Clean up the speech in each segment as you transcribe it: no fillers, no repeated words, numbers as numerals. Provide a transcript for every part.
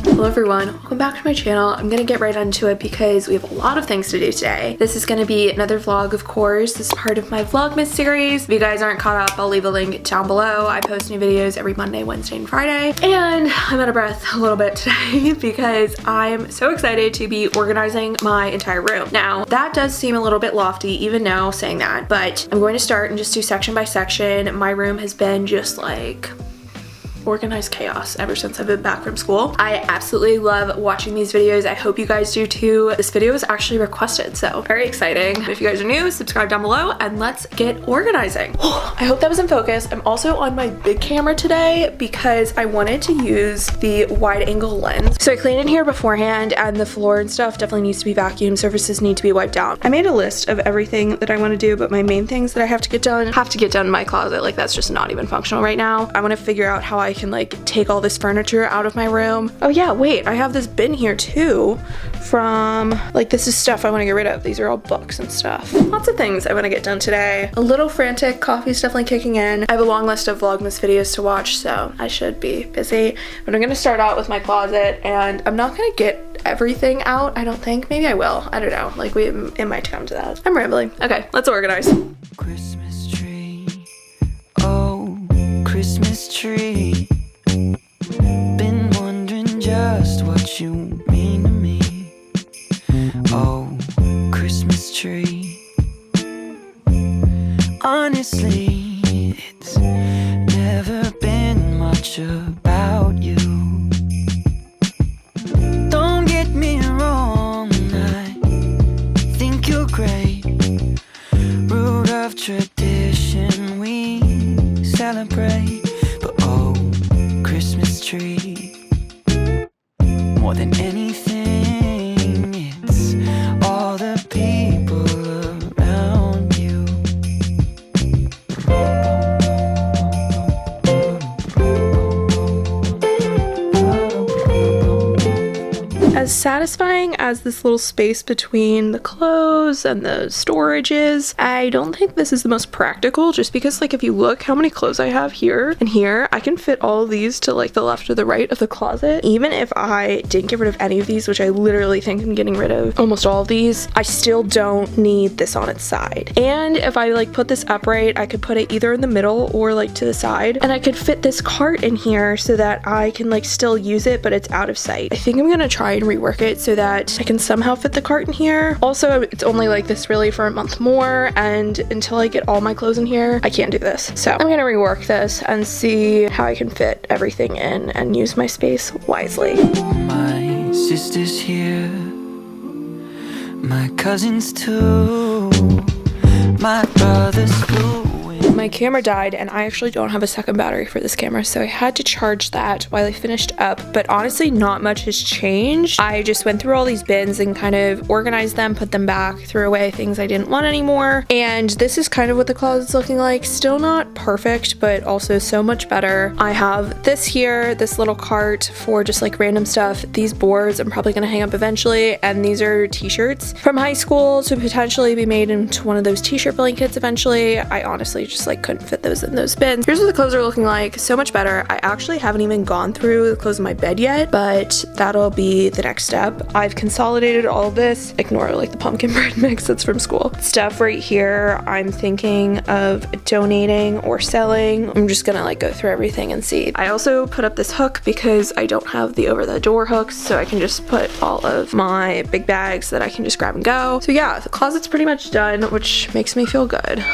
Hello everyone, welcome back to my channel. I'm gonna get right into it because we have a lot of things to do today. This is gonna be another vlog, of course. This is part of my Vlogmas series. If you guys aren't caught up, I'll leave a link down below. I post new videos every Monday, Wednesday, and Friday. And I'm out of breath a little bit today because I'm so excited to be organizing my entire room. Now, that does seem a little bit lofty even now saying that, but I'm going to start and just do section by section. My room has been just like organized chaos ever since I've been back from school. I absolutely love watching these videos. I hope you guys do too. This video was actually requested, so very exciting. If you guys are new, subscribe down below and let's get organizing. I hope that was in focus. I'm also on my big camera today because I wanted to use the wide angle lens. So I cleaned in here beforehand and the floor and stuff definitely needs to be vacuumed. Surfaces need to be wiped down. I made a list of everything that I want to do, but my main things that I have to get done in my closet. Like that's just not even functional right now. I want to figure out how I can like take all this furniture out of my room. Oh yeah, wait, I have this bin here too from like, this is stuff I want to get rid of. These are all books and stuff. Lots of things I want to get done today. A little frantic, coffee's definitely kicking in. I have a long list of Vlogmas videos to watch, so I should be busy. But I'm gonna start out with my closet and I'm not gonna get everything out, I don't think. Maybe I will, I don't know. Like it might come to that. I'm rambling. Okay, let's organize. Christmas tree, oh, Christmas tree. Been wondering just what you mean to me. Oh, Christmas tree. Honestly, it's never been much about you. Don't get me wrong, I think you're great. Root of tradition we celebrate. But oh, Christmas tree, more than anything, it's all the people around you. As satisfying as this little space between the clothes and the storage is, I don't think this is the most practical, just because like if you look how many clothes I have here and here, I can fit all of these to like the left or the right of the closet. Even if I didn't get rid of any of these, which I literally think I'm getting rid of almost all of these, I still don't need this on its side. And if I like put this upright, I could put it either in the middle or like to the side, and I could fit this cart in here so that I can like still use it, but it's out of sight. I think I'm gonna try and rework it so that I can somehow fit the cart in here. Also, it's only like this really for a month more, and until I get all my clothes in here, I can't do this. So I'm gonna rework this and see how I can fit everything in and use my space wisely. My sister's here, my cousins too, my brother's blue. My camera died and I actually don't have a second battery for this camera, so I had to charge that while I finished up, but honestly not much has changed. I just went through all these bins and kind of organized them, put them back, threw away things I didn't want anymore, and this is kind of what the closet's looking like. Still not perfect, but also so much better. I have this here, this little cart for just like random stuff. These boards I'm probably gonna hang up eventually, and these are t-shirts from high school to potentially be made into one of those t-shirt blankets eventually. I honestly just like couldn't fit those in those bins. Here's what the clothes are looking like. So much better. I actually haven't even gone through the clothes in my bed yet, but that'll be the next step. I've consolidated all of this. Ignore like the pumpkin bread mix that's from school. Stuff right here I'm thinking of donating or selling. I'm just gonna like go through everything and see. I also put up this hook because I don't have the over the door hooks, so I can just put all of my big bags that I can just grab and go. So yeah, the closet's pretty much done, which makes me feel good.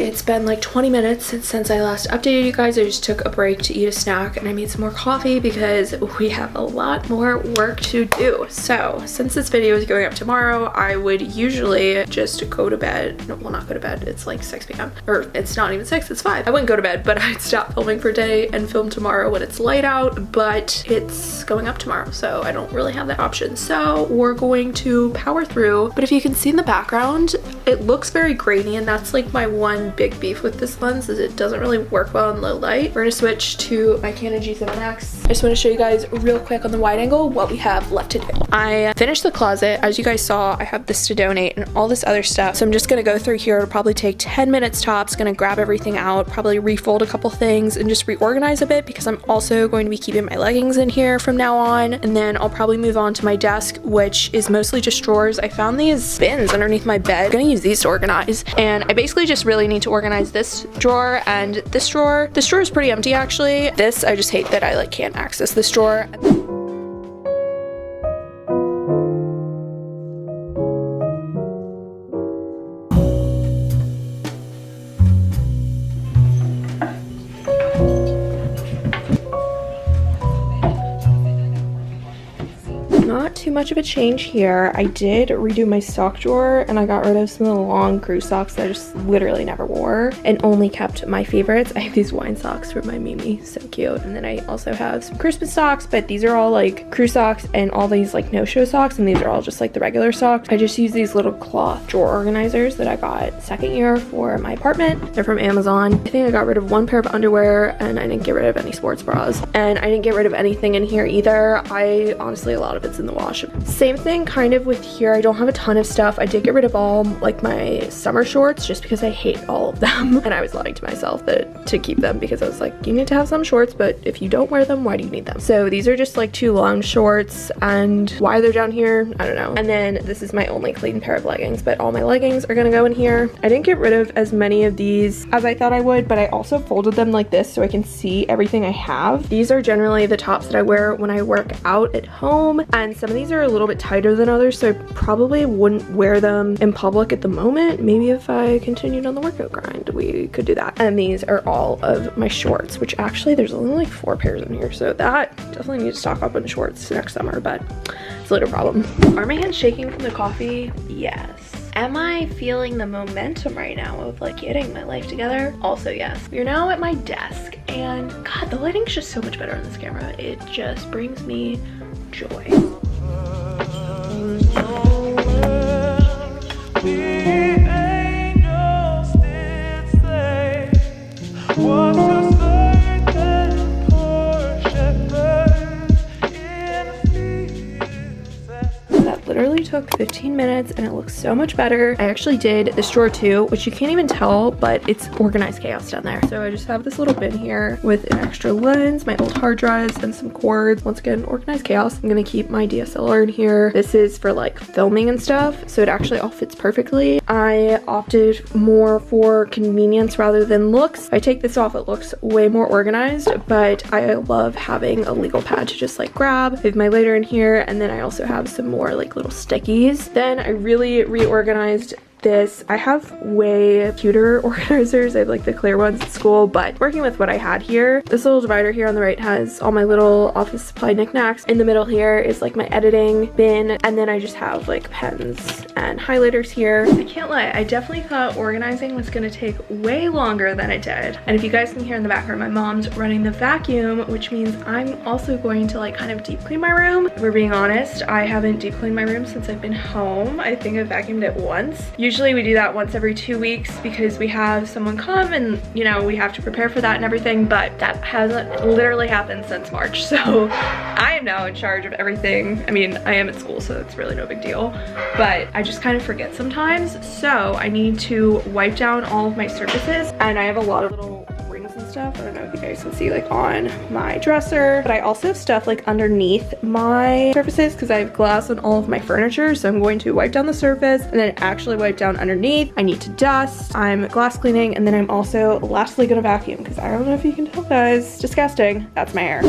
It's been like 20 minutes since I last updated you guys. I just took a break to eat a snack and I made some more coffee because we have a lot more work to do. So since this video is going up tomorrow, I would usually just go to bed. No, well, not go to bed. It's like 6 p.m. Or it's not even 6, it's 5. I wouldn't go to bed, but I'd stop filming for a day and film tomorrow when it's light out, but it's going up tomorrow, so I don't really have that option. So we're going to power through. But if you can see in the background, it looks very grainy, and that's like my one big beef with this lens is it doesn't really work well in low light. We're gonna switch to my Canon G7X. I just want to show you guys real quick on the wide angle what we have left to do. I finished the closet. As you guys saw, I have this to donate and all this other stuff. So I'm just gonna go through here. It'll probably take 10 minutes tops. Gonna grab everything out, probably refold a couple things and just reorganize a bit because I'm also going to be keeping my leggings in here from now on. And then I'll probably move on to my desk, which is mostly just drawers. I found these bins underneath my bed. I'm gonna use these to organize. And I basically just really need to organize this drawer and this drawer. This drawer is pretty empty actually. This, I just hate that I like can't access this drawer. Not too much of a change here. I did redo my sock drawer and I got rid of some of the long crew socks that I just literally never wore and only kept my favorites. I have these wine socks from my Mimi, so cute. And then I also have some Christmas socks, but these are all like crew socks and all these like no-show socks, and these are all just like the regular socks. I just use these little cloth drawer organizers that I got second year for my apartment. They're from Amazon. I think I got rid of one pair of underwear and I didn't get rid of any sports bras. And I didn't get rid of anything in here either. I honestly, a lot of it's in the wash. Same thing kind of with here. I don't have a ton of stuff. I did get rid of all like my summer shorts just because I hate all of them. And I was lying to myself that to keep them because I was like, you need to have some shorts, but if you don't wear them, why do you need them? So these are just like 2 long shorts, and why they're down here, I don't know. And then this is my only clean pair of leggings, but all my leggings are gonna go in here. I didn't get rid of as many of these as I thought I would, but I also folded them like this so I can see everything I have. These are generally the tops that I wear when I work out at home, and some of these are a little bit tighter than others, so I probably wouldn't wear them in public at the moment. Maybe if I continued on the workout grind, we could do that. And these are all of my shorts, which actually there's only like 4 pairs in here, so that definitely need to stock up on shorts next summer, but it's a little problem. Are my hands shaking from the coffee? Yes. Am I feeling the momentum right now of like getting my life together? Also yes. We're now at my desk, and God, the lighting's just so much better on this camera. It just brings me joy. Literally took 15 minutes and it looks so much better. I actually did this drawer too, which you can't even tell, but it's organized chaos down there. So I just have this little bin here with an extra lens, my old hard drives, and some cords. Once again, organized chaos. I'm gonna keep my DSLR in here. This is for like filming and stuff, so it actually all fits perfectly. I opted more for convenience rather than looks. If I take this off, it looks way more organized, but I love having a legal pad to just like grab. I have my lighter in here, and then I also have some more like little stickies. Then I really reorganized this. I have way cuter organizers. I have like the clear ones at school, but working with what I had here, this little divider here on the right has all my little office supply knickknacks. In the middle here is like my editing bin, and then I just have like pens and highlighters here. I can't lie, I definitely thought organizing was gonna take way longer than it did. And if you guys can hear in the background, my mom's running the vacuum, which means I'm also going to like kind of deep clean my room. If we're being honest, I haven't deep cleaned my room since I've been home. I think I vacuumed it once. Usually we do that once every 2 weeks because we have someone come and, you know, we have to prepare for that and everything, but that hasn't literally happened since March. So I am now in charge of everything. I mean, I am at school, so it's really no big deal, but I just kind of forget sometimes. So I need to wipe down all of my surfaces, and I have a lot of little rings and stuff. I don't know if you guys can see like on my dresser, but I also have stuff like underneath my surfaces because I have glass on all of my furniture. So I'm going to wipe down the surface and then actually wipe down underneath. I need to dust. I'm glass cleaning, and then I'm also lastly gonna vacuum because I don't know if you can tell, guys, disgusting. That's my hair.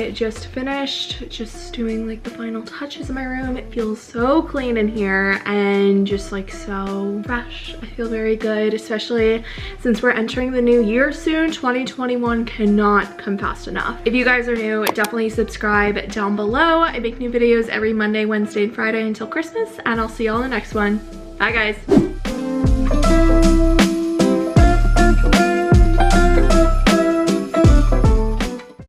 I just finished just doing like the final touches in my room. It feels so clean in here and just like so fresh. I feel very good, especially since we're entering the new year soon. 2021 cannot come fast enough. If you guys are new, definitely subscribe down below. I make new videos every Monday, Wednesday, and Friday until Christmas, and I'll see y'all in the next one. Bye guys.